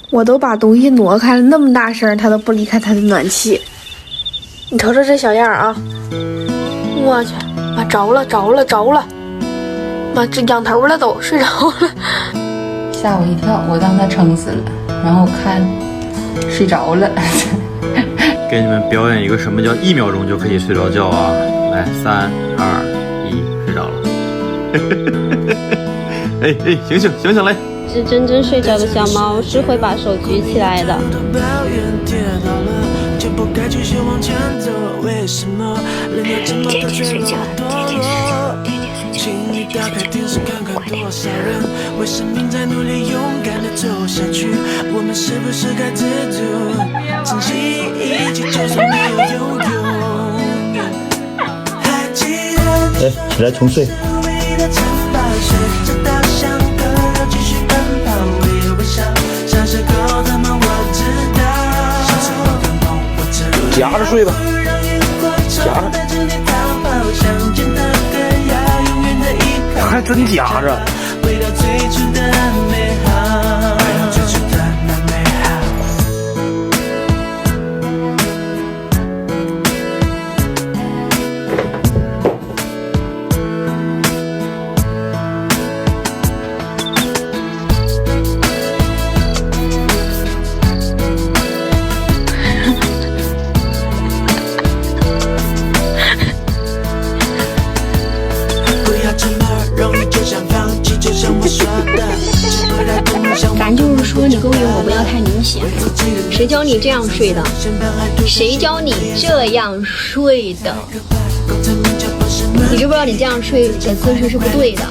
我都把东西挪开了，那么大声，他都不离开他的暖气。你瞅瞅这小样啊！我去，妈着了！妈这仰头了都睡着了，吓我一跳，我当他撑死了，然后看睡着了。给你们表演一个什么叫1秒钟就可以睡着觉啊！来，3、2、1，睡着了。醒醒嘞！是真正睡着的小猫是会把手举起来的。姐姐睡觉，快点！哎，起来重睡。夹着睡吧，夹着，还真夹着。咱就是说，你勾引我不要太明显。谁教你这样睡的？谁教你这样睡的？你知不知道你这样睡的姿势是不对的？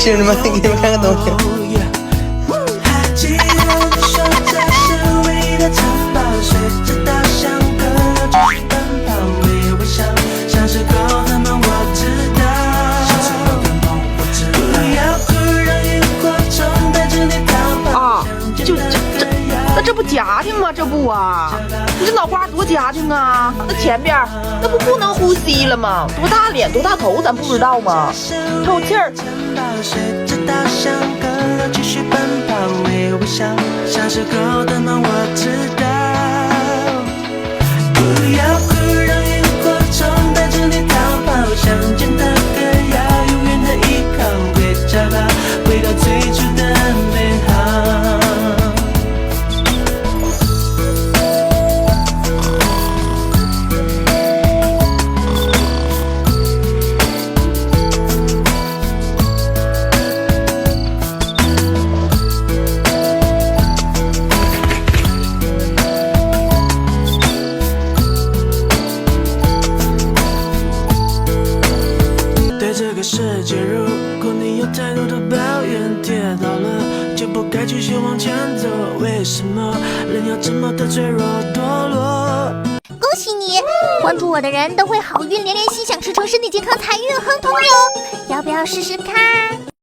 兄弟们，给你们看个东西。这不家庭吗？这不啊，你这脑瓜多家庭啊！那前边那不能呼吸了吗？多大脸多大头，咱不知道吗？透气儿。世界，如果你有太多的抱怨，跌倒了就不该继续往前走。为什么人要这么的脆弱堕落？恭喜你，关注我的人都会好运连连，心想事成，身体健康，财运亨通哟！要不要试试看？